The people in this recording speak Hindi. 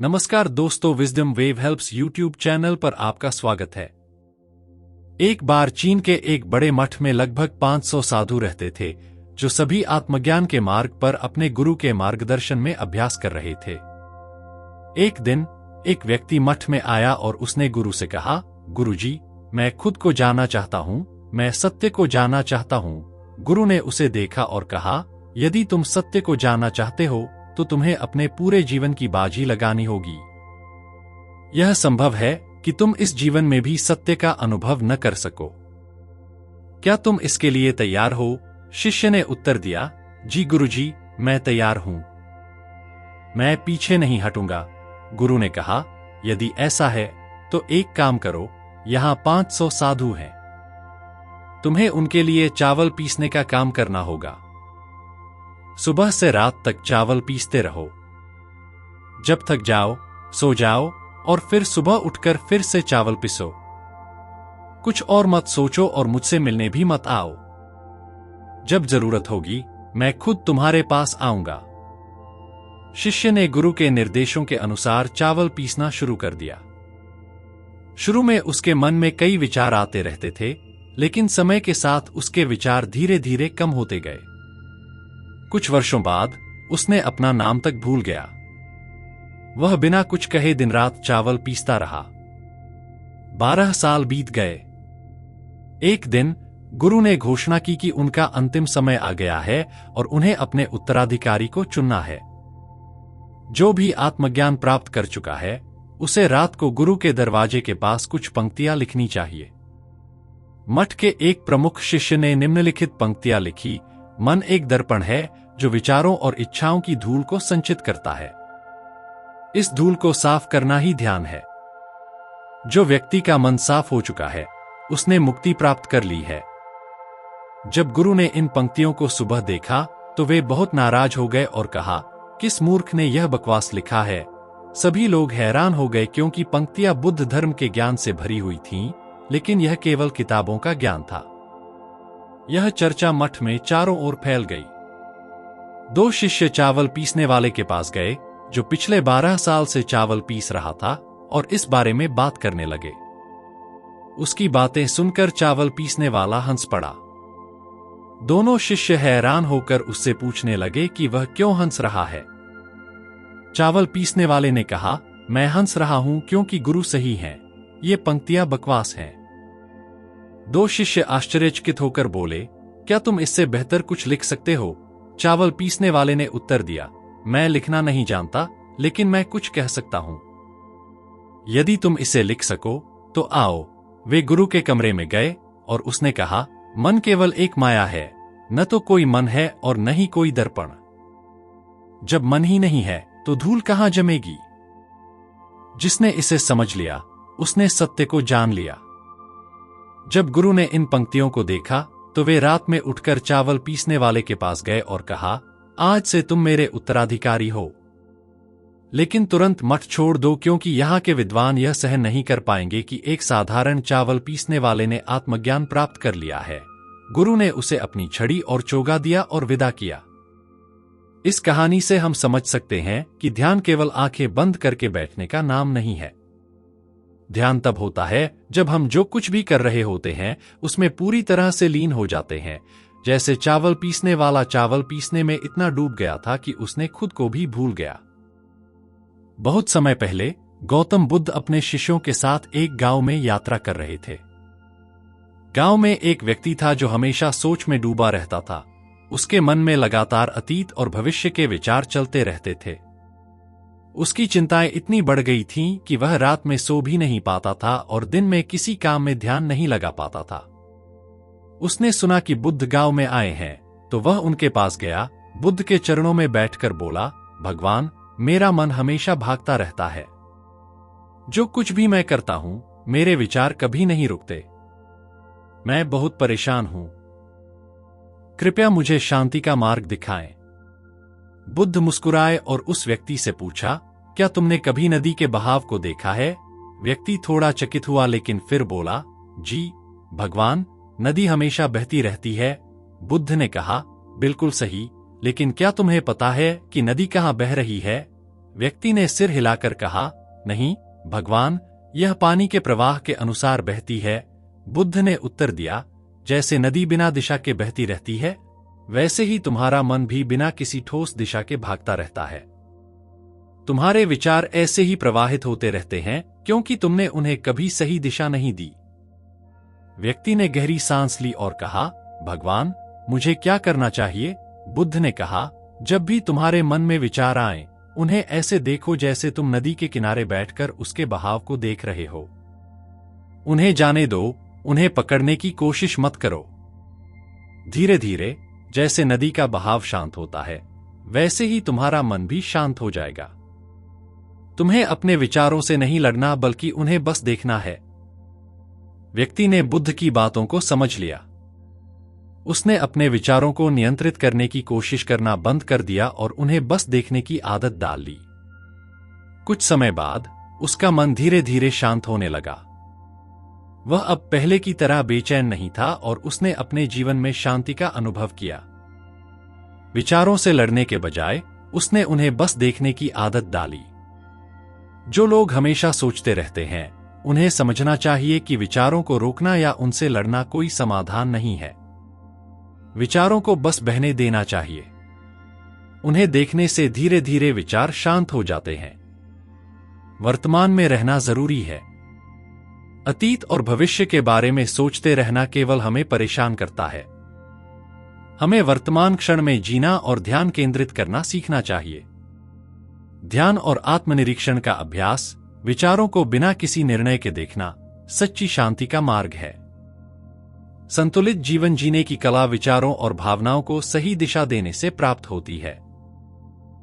नमस्कार दोस्तों, wisdom wave helps YouTube channel पर आपका स्वागत है। एक बार चीन के एक बड़े मठ में लगभग 500 साधु रहते थे, जो सभी आत्मज्ञान के मार्ग पर अपने गुरु के मार्गदर्शन में अभ्यास कर रहे थे। एक दिन एक व्यक्ति मठ में आया और उसने गुरु से कहा, गुरुजी, मैं खुद को जानना चाहता हूँ, मैं सत्य को जानना चाहता हूँ। गुरु ने उसे देखा और कहा, यदि तुम सत्य को जानना चाहते हो तो तुम्हें अपने पूरे जीवन की बाजी लगानी होगी। यह संभव है कि तुम इस जीवन में भी सत्य का अनुभव न कर सको। क्या तुम इसके लिए तैयार हो? शिष्य ने उत्तर दिया, जी गुरुजी, मैं तैयार हूं। मैं पीछे नहीं हटूंगा। गुरु ने कहा, यदि ऐसा है तो एक काम करो, यहां 500 साधु हैं। तुम्हें उनके लिए चावल पीसने का काम करना होगा। सुबह से रात तक चावल पीसते रहो। जब थक जाओ, सो जाओ और फिर सुबह उठकर फिर से चावल पिसो। कुछ और मत सोचो और मुझसे मिलने भी मत आओ। जब जरूरत होगी, मैं खुद तुम्हारे पास आऊंगा। शिष्य ने गुरु के निर्देशों के अनुसार चावल पीसना शुरू कर दिया। शुरू में उसके मन में कई विचार आते रहते थे, लेकिन समय के साथ उसके विचार धीरे धीरे कम होते गए। कुछ वर्षों बाद उसने अपना नाम तक भूल गया। वह बिना कुछ कहे दिन रात चावल पीसता रहा। 12 साल बीत गए। एक दिन गुरु ने घोषणा की कि उनका अंतिम समय आ गया है और उन्हें अपने उत्तराधिकारी को चुनना है। जो भी आत्मज्ञान प्राप्त कर चुका है, उसे रात को गुरु के दरवाजे के पास कुछ पंक्तियां लिखनी चाहिए। मठ के एक प्रमुख शिष्य ने निम्नलिखित पंक्तियां लिखी, मन एक दर्पण है जो विचारों और इच्छाओं की धूल को संचित करता है। इस धूल को साफ करना ही ध्यान है। जो व्यक्ति का मन साफ हो चुका है, उसने मुक्ति प्राप्त कर ली है। जब गुरु ने इन पंक्तियों को सुबह देखा तो वे बहुत नाराज हो गए और कहा, किस मूर्ख ने यह बकवास लिखा है। सभी लोग हैरान हो गए क्योंकि पंक्तियां बुद्ध धर्म के ज्ञान से भरी हुई थीं, लेकिन यह केवल किताबों का ज्ञान था। यह चर्चा मठ में चारों ओर फैल गई। 2 शिष्य चावल पीसने वाले के पास गए, जो पिछले 12 साल से चावल पीस रहा था, और इस बारे में बात करने लगे। उसकी बातें सुनकर चावल पीसने वाला हंस पड़ा। दोनों शिष्य हैरान होकर उससे पूछने लगे कि वह क्यों हंस रहा है। चावल पीसने वाले ने कहा, मैं हंस रहा हूं क्योंकि गुरु सही हैं, ये पंक्तियां बकवास हैं। 2 शिष्य आश्चर्यचकित होकर बोले, क्या तुम इससे बेहतर कुछ लिख सकते हो? चावल पीसने वाले ने उत्तर दिया, मैं लिखना नहीं जानता, लेकिन मैं कुछ कह सकता हूं। यदि तुम इसे लिख सको तो आओ। वे गुरु के कमरे में गए और उसने कहा, मन केवल एक माया है, न तो कोई मन है और न ही कोई दर्पण। जब मन ही नहीं है तो धूल कहां जमेगी? जिसने इसे समझ लिया, उसने सत्य को जान लिया। जब गुरु ने इन पंक्तियों को देखा तो वे रात में उठकर चावल पीसने वाले के पास गए और कहा, आज से तुम मेरे उत्तराधिकारी हो। लेकिन तुरंत मठ छोड़ दो, क्योंकि यहाँ के विद्वान यह सहन नहीं कर पाएंगे कि एक साधारण चावल पीसने वाले ने आत्मज्ञान प्राप्त कर लिया है। गुरु ने उसे अपनी छड़ी और चोगा दिया और विदा किया। इस कहानी से हम समझ सकते हैं कि ध्यान केवल आंखें बंद करके बैठने का नाम नहीं है। ध्यान तब होता है जब हम जो कुछ भी कर रहे होते हैं उसमें पूरी तरह से लीन हो जाते हैं। जैसे चावल पीसने वाला चावल पीसने में इतना डूब गया था कि उसने खुद को भी भूल गया। बहुत समय पहले गौतम बुद्ध अपने शिष्यों के साथ एक गांव में यात्रा कर रहे थे। गांव में एक व्यक्ति था जो हमेशा सोच में डूबा रहता था। उसके मन में लगातार अतीत और भविष्य के विचार चलते रहते थे। उसकी चिंताएं इतनी बढ़ गई थीं कि वह रात में सो भी नहीं पाता था और दिन में किसी काम में ध्यान नहीं लगा पाता था। उसने सुना कि बुद्ध गांव में आए हैं, तो वह उनके पास गया, बुद्ध के चरणों में बैठकर बोला, भगवान, मेरा मन हमेशा भागता रहता है। जो कुछ भी मैं करता हूं, मेरे विचार कभी नहीं रुकते। मैं बहुत परेशान हूं। कृपया मुझे शांति का मार्ग दिखाएं। बुद्ध मुस्कुराए और उस व्यक्ति से पूछा, क्या तुमने कभी नदी के बहाव को देखा है? व्यक्ति थोड़ा चकित हुआ, लेकिन फिर बोला, जी भगवान, नदी हमेशा बहती रहती है। बुद्ध ने कहा, बिल्कुल सही, लेकिन क्या तुम्हें पता है कि नदी कहाँ बह रही है? व्यक्ति ने सिर हिलाकर कहा, नहीं भगवान, यह पानी के प्रवाह के अनुसार बहती है। बुद्ध ने उत्तर दिया, जैसे नदी बिना दिशा के बहती रहती है, वैसे ही तुम्हारा मन भी बिना किसी ठोस दिशा के भागता रहता है। तुम्हारे विचार ऐसे ही प्रवाहित होते रहते हैं क्योंकि तुमने उन्हें कभी सही दिशा नहीं दी। व्यक्ति ने गहरी सांस ली और कहा, भगवान, मुझे क्या करना चाहिए? बुद्ध ने कहा, जब भी तुम्हारे मन में विचार आए, उन्हें ऐसे देखो जैसे तुम नदी के किनारे बैठकर उसके बहाव को देख रहे हो। उन्हें जाने दो, उन्हें पकड़ने की कोशिश मत करो। धीरे धीरे जैसे नदी का बहाव शांत होता है, वैसे ही तुम्हारा मन भी शांत हो जाएगा। तुम्हें अपने विचारों से नहीं लड़ना, बल्कि उन्हें बस देखना है। व्यक्ति ने बुद्ध की बातों को समझ लिया। उसने अपने विचारों को नियंत्रित करने की कोशिश करना बंद कर दिया और उन्हें बस देखने की आदत डाल ली। कुछ समय बाद उसका मन धीरे धीरे शांत होने लगा। वह अब पहले की तरह बेचैन नहीं था और उसने अपने जीवन में शांति का अनुभव किया। विचारों से लड़ने के बजाय उसने उन्हें बस देखने की आदत डाली। जो लोग हमेशा सोचते रहते हैं, उन्हें समझना चाहिए कि विचारों को रोकना या उनसे लड़ना कोई समाधान नहीं है। विचारों को बस बहने देना चाहिए। उन्हें देखने से धीरे धीरे विचार शांत हो जाते हैं। वर्तमान में रहना जरूरी है। अतीत और भविष्य के बारे में सोचते रहना केवल हमें परेशान करता है। हमें वर्तमान क्षण में जीना और ध्यान केंद्रित करना सीखना चाहिए। ध्यान और आत्मनिरीक्षण का अभ्यास, विचारों को बिना किसी निर्णय के देखना, सच्ची शांति का मार्ग है। संतुलित जीवन जीने की कला विचारों और भावनाओं को सही दिशा देने से प्राप्त होती है।